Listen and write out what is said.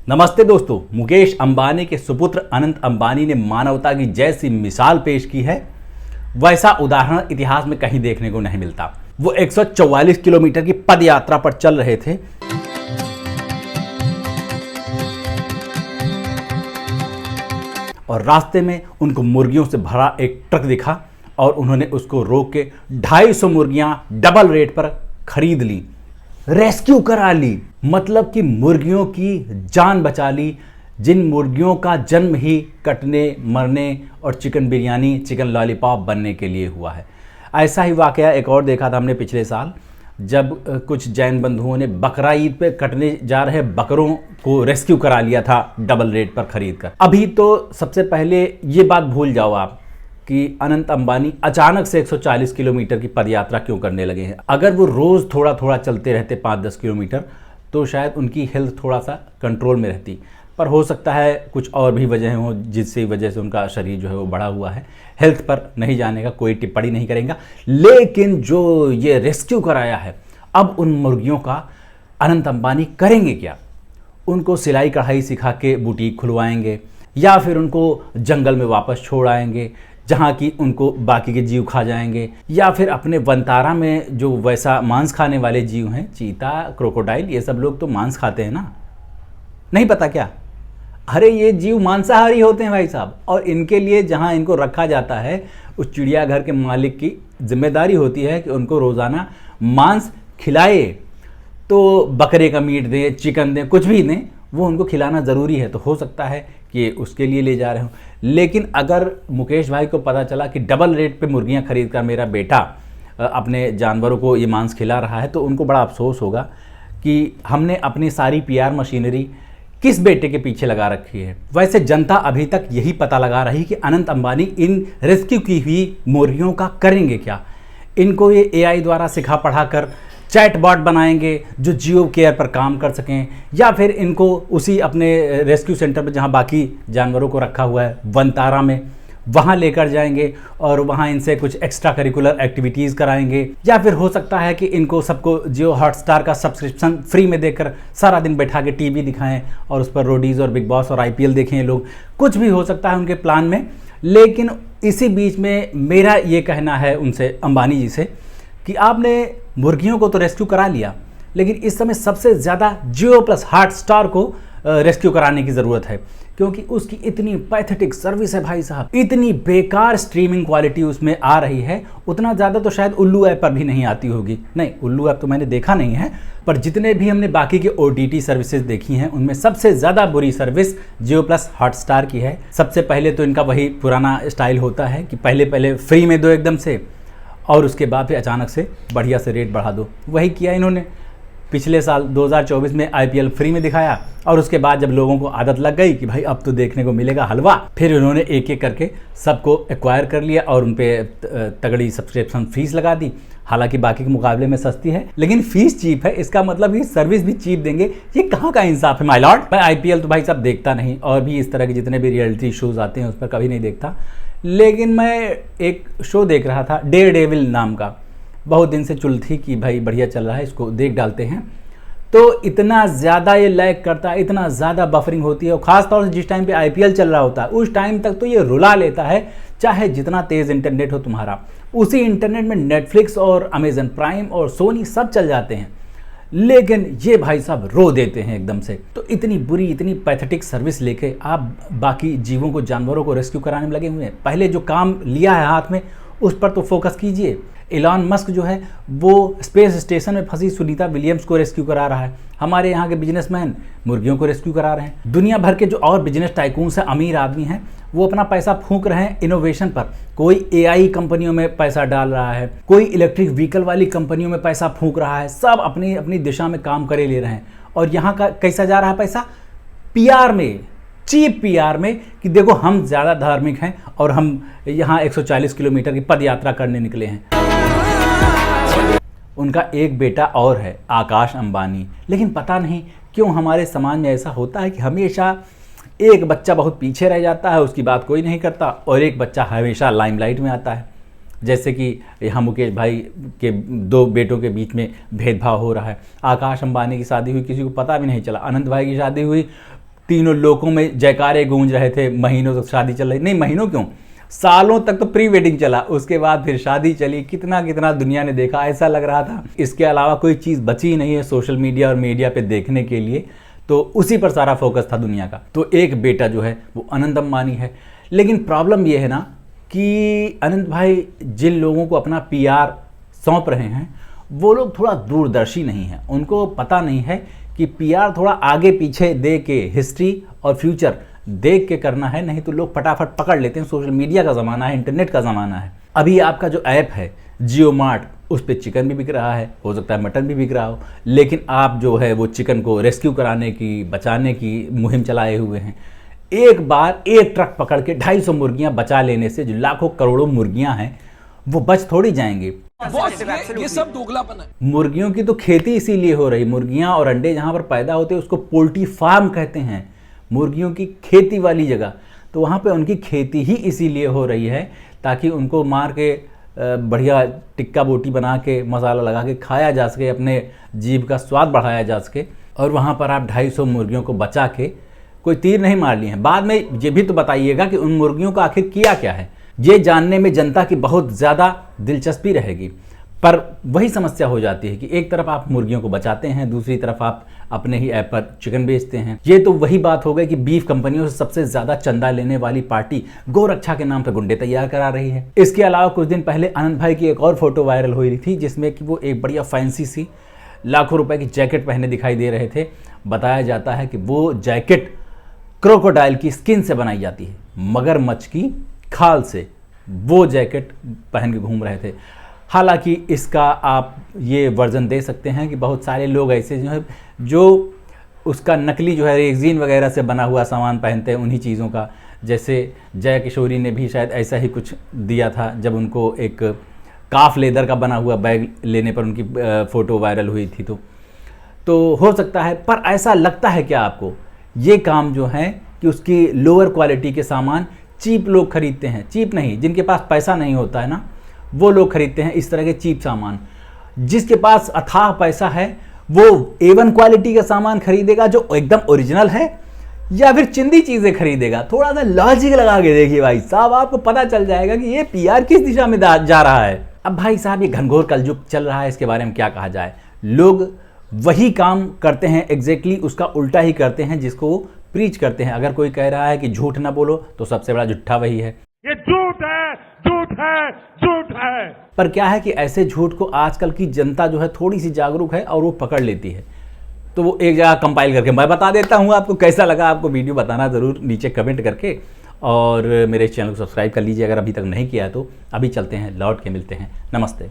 नमस्ते दोस्तों, मुकेश अंबानी के सुपुत्र अनंत अंबानी ने मानवता की जैसी मिसाल पेश की है, वैसा उदाहरण इतिहास में कहीं देखने को नहीं मिलता। वो 144 किलोमीटर की पद यात्रा पर चल रहे थे। और रास्ते में उनको मुर्गियों से भरा एक ट्रक दिखा और उन्होंने उसको रोक के 250 मुर्गियां डबल रेट पर खरीद ली, रेस्क्यू करा ली। मतलब कि मुर्गियों की जान बचा ली, जिन मुर्गियों का जन्म ही कटने, मरने और चिकन बिरयानी, चिकन लॉलीपॉप बनने के लिए हुआ है। ऐसा ही वाकया एक और देखा था हमने पिछले साल, जब कुछ जैन बंधुओं ने बकरा ईद पे कटने जा रहे बकरों को रेस्क्यू करा लिया था डबल रेट पर खरीद कर। अभी तो सबसे पहले ये बात भूल जाओ आप कि अनंत अंबानी अचानक से 140 किलोमीटर की पदयात्रा क्यों करने लगे हैं। अगर वो रोज़ थोड़ा थोड़ा चलते रहते 5-10 किलोमीटर तो शायद उनकी हेल्थ थोड़ा सा कंट्रोल में रहती, पर हो सकता है कुछ और भी वजह हो जिससे वजह से उनका शरीर जो है वो बढ़ा हुआ है। हेल्थ पर नहीं जाने का कोई टिप्पणी नहीं करेंगे, लेकिन जो ये रेस्क्यू कराया है, अब उन मुर्गियों का अनंत अंबानी करेंगे क्या? उनको सिलाई कढ़ाई सिखा के बुटीक खुलवाएंगे या फिर उनको जंगल में वापस छोड़ आएंगे जहाँ की उनको बाकी के जीव खा जाएंगे, या फिर अपने वनतारा में जो वैसा मांस खाने वाले जीव हैं, चीता, क्रोकोडाइल, ये सब लोग तो मांस खाते हैं ना, नहीं पता क्या? अरे ये जीव मांसाहारी होते हैं भाई साहब, और इनके लिए जहाँ इनको रखा जाता है उस चिड़ियाघर के मालिक की जिम्मेदारी होती है कि उनको रोज़ाना मांस खिलाए। तो बकरे का मीट दें, चिकन दें, कुछ भी दें, वो उनको खिलाना ज़रूरी है। तो हो सकता है कि उसके लिए ले जा रहे हो। लेकिन अगर मुकेश भाई को पता चला कि डबल रेट पे मुर्गियां खरीद कर मेरा बेटा अपने जानवरों को ये मांस खिला रहा है, तो उनको बड़ा अफसोस होगा कि हमने अपनी सारी पीआर मशीनरी किस बेटे के पीछे लगा रखी है। वैसे जनता अभी तक यही पता लगा रही कि अनंत अंबानी इन रेस्क्यू की हुई मुर्गियों का करेंगे क्या। इनको ये एआई द्वारा सिखा पढ़ा कर चैट बॉट बनाएंगे जो जियो केयर पर काम कर सकें, या फिर इनको उसी अपने रेस्क्यू सेंटर पर जहां बाकी जानवरों को रखा हुआ है वनतारा में, वहां लेकर जाएंगे और वहां इनसे कुछ एक्स्ट्रा करिकुलर एक्टिविटीज़ कराएंगे। या फिर हो सकता है कि इनको सबको जियो हॉटस्टार का सब्सक्रिप्शन फ्री में देकर सारा दिन बैठा के टीवी दिखाएं और उस पर रोडीज़ और बिग बॉस और आईपीएल देखें लोग। कुछ भी हो सकता है उनके प्लान में। लेकिन इसी बीच में मेरा ये कहना है उनसे, अंबानी जी से, कि आपने मुर्गियों को तो रेस्क्यू करा लिया, लेकिन इस समय सबसे ज़्यादा जियो प्लस हॉटस्टार को रेस्क्यू कराने की ज़रूरत है, क्योंकि उसकी इतनी पैथेटिक सर्विस है भाई साहब, इतनी बेकार स्ट्रीमिंग क्वालिटी उसमें आ रही है, उतना ज़्यादा तो शायद उल्लू ऐप पर भी नहीं आती होगी। नहीं, उल्लू ऐप तो मैंने देखा नहीं है, पर जितने भी हमने बाकी के OTT सर्विसेज देखी हैं उनमें सबसे ज़्यादा बुरी सर्विस जियो प्लस हॉटस्टार की है। सबसे पहले तो इनका वही पुराना स्टाइल होता है कि पहले फ्री में दो एकदम से, और उसके बाद फिर अचानक से बढ़िया से रेट बढ़ा दो। वही किया इन्होंने। पिछले साल 2024 में आईपीएल फ्री में दिखाया, और उसके बाद जब लोगों को आदत लग गई कि भाई अब तो देखने को मिलेगा हलवा, फिर उन्होंने एक एक करके सबको एक्वायर कर लिया और उन पे तगड़ी सब्सक्रिप्शन फीस लगा दी। हालांकि बाकी के मुकाबले में सस्ती है, लेकिन फीस चीप है, इसका मतलब ही सर्विस भी चीप देंगे। ये कहाँ का इंसाफ है माय लॉर्ड। मैं आईपीएल तो भाई साहब देखता नहीं, और भी इस तरह के जितने भी रियलिटी शोज आते हैं उस पर कभी नहीं देखता। लेकिन मैं एक शो देख रहा था डेयरडेविल नाम का, बहुत दिन से चुल थी कि भाई बढ़िया चल रहा है, इसको देख डालते हैं। तो इतना ज़्यादा ये लैग करता है, इतना ज़्यादा बफरिंग होती है, और ख़ास तौर से जिस टाइम पे आईपीएल चल रहा होता है उस टाइम तक तो ये रुला लेता है, चाहे जितना तेज़ इंटरनेट हो तुम्हारा। उसी इंटरनेट में नेटफ्लिक्स और अमेजन प्राइम और सोनी सब चल जाते हैं, लेकिन ये भाई साहब रो देते हैं एकदम से। तो इतनी बुरी, इतनी पैथेटिक सर्विस लेके आप बाकी जीवों को, जानवरों को रेस्क्यू कराने में लगे हुए हैं। पहले जो काम लिया है हाथ में उस पर तो फोकस कीजिए। एलॉन मस्क जो है वो स्पेस स्टेशन में फंसी सुनीता विलियम्स को रेस्क्यू करा रहा है। हमारे यहाँ के बिजनेसमैन मुर्गियों को रेस्क्यू करा रहे हैं। दुनिया भर के जो और बिजनेस टाइकून्स हैं, अमीर आदमी हैं, वो अपना पैसा फूंक रहे हैं इनोवेशन पर। कोई एआई कंपनियों में पैसा डाल रहा है, कोई इलेक्ट्रिक व्हीकल वाली कंपनियों में पैसा फूंक रहा है। सब अपनी अपनी दिशा में काम करे ले रहे हैं। और यहाँ का कैसा जा रहा है पैसा? पीआर में, चीप पीआर में, कि देखो हम ज़्यादा धार्मिक हैं और हम यहाँ 140 किलोमीटर की पद यात्रा करने निकले हैं। उनका एक बेटा और है, आकाश अंबानी, लेकिन पता नहीं क्यों हमारे समाज में ऐसा होता है कि हमेशा एक बच्चा बहुत पीछे रह जाता है, उसकी बात कोई नहीं करता, और एक बच्चा हमेशा लाइमलाइट में आता है। जैसे कि यहाँ मुकेश भाई के 2 बेटों के बीच में भेदभाव हो रहा है, आकाश अंबानी की शादी हुई, किसी को पता भी नहीं चला, अनंत भाई की शादी हुई, तीनों लोगों में जयकारे गूंज रहे थे, महीनों तक शादी चल रही, नहीं महीनों क्यों, सालों तक तो प्री वेडिंग चला, उसके बाद फिर शादी चली, कितना कितना दुनिया ने देखा, ऐसा लग रहा था इसके अलावा कोई चीज़ बची ही नहीं है सोशल मीडिया और मीडिया पे देखने के लिए, तो उसी पर सारा फोकस था दुनिया का। तो एक बेटा जो है वो अनंत अंबानी है, लेकिन प्रॉब्लम ये है ना कि अनंत भाई जिन लोगों को अपना PR सौंप रहे हैं वो लोग थोड़ा दूरदर्शी नहीं हैं, उनको पता नहीं है कि PR थोड़ा आगे पीछे दे के हिस्ट्री और फ्यूचर देख के करना है, नहीं तो लोग फटाफट पकड़ लेते हैं। सोशल मीडिया का ज़माना है, इंटरनेट का ज़माना है। अभी आपका जो ऐप है जियो मार्ट, उस पर चिकन भी बिक रहा है, हो सकता है मटन भी बिक रहा हो, लेकिन आप जो है वो चिकन को रेस्क्यू कराने की, बचाने की मुहिम चलाए हुए हैं। एक बार एक ट्रक पकड़ के 250 मुर्गियां बचा लेने से जो लाखों करोड़ों मुर्गियां हैं वो बच थोड़ी जाएंगी। ये सब दोगलापन है। मुर्गियों की तो खेती इसीलिए हो रही, मुर्गियां और अंडे जहां पर पैदा होते हैं उसको पोल्ट्री फार्म कहते हैं, मुर्गियों की खेती वाली जगह, तो वहां पे उनकी खेती ही इसीलिए हो रही है ताकि उनको मार के बढ़िया टिक्का बोटी बना के मसाला लगा के खाया जा सके, अपने जीभ का स्वाद बढ़ाया जा सके। और वहाँ पर आप 250 मुर्गियों को बचा के कोई तीर नहीं मार लिए हैं। बाद में ये भी तो बताइएगा कि उन मुर्गियों का आखिर किया क्या है, ये जानने में जनता की बहुत ज़्यादा दिलचस्पी रहेगी। पर वही समस्या हो जाती है कि एक तरफ आप मुर्गियों को बचाते हैं, दूसरी तरफ आप अपने ही ऐप पर चिकन बेचते हैं। ये तो वही बात हो गई कि बीफ कंपनियों से सबसे ज़्यादा चंदा लेने वाली पार्टी गोरक्षा के नाम पर गुंडे तैयार करा रही है। इसके अलावा कुछ दिन पहले अनंत भाई की एक और फोटो वायरल हो रही थी जिसमें कि वो एक बढ़िया फैंसी सी लाखों रुपए की जैकेट पहने दिखाई दे रहे थे। बताया जाता है कि वो जैकेट क्रोकोडाइल की स्किन से बनाई जाती है, मगरमच्छ की खाल से वो जैकेट पहन के घूम रहे थे। हालांकि इसका आप ये वर्जन दे सकते हैं कि बहुत सारे लोग ऐसे जो है जो उसका नकली जो है रेगजीन वगैरह से बना हुआ सामान पहनते हैं, उन्हीं चीज़ों का, जैसे जया किशोरी ने भी शायद ऐसा ही कुछ दिया था जब उनको एक काफ लेदर का बना हुआ बैग लेने पर उनकी फ़ोटो वायरल हुई थी। तो हो सकता है, पर ऐसा लगता है क्या आपको ये काम जो है कि उसकी लोअर क्वालिटी के सामान चीप लोग खरीदते हैं, चीप नहीं, जिनके पास पैसा नहीं होता है ना वो लोग खरीदते हैं इस तरह के चीप सामान। जिसके पास अथाह पैसा है वो A1 क्वालिटी का सामान खरीदेगा जो एकदम ओरिजिनल है, या फिर चिंदी चीज़ें खरीदेगा। थोड़ा सा लॉजिक लगा के देखिए भाई साहब, आपको पता चल जाएगा कि ये PR किस दिशा में जा रहा है। अब भाई साहब ये घनघोर कलयुग चल रहा है, इसके बारे में क्या कहा जाए। लोग वही काम करते हैं, एग्जैक्टली उसका उल्टा ही करते हैं जिसको वो प्रीच करते हैं। अगर कोई कह रहा है कि झूठ ना बोलो तो सबसे बड़ा झूठा वही है। ये झूठ है, झूठ है, झूठ है। पर क्या है कि ऐसे झूठ को आजकल की जनता जो है थोड़ी सी जागरूक है और वो पकड़ लेती है, तो वो एक जगह कंपाइल करके मैं बता देता हूँ आपको। कैसा लगा आपको वीडियो बताना ज़रूर नीचे कमेंट करके, और मेरे चैनल को सब्सक्राइब कर लीजिए अगर अभी तक नहीं किया है तो। अभी चलते हैं, लौट के मिलते हैं, नमस्ते।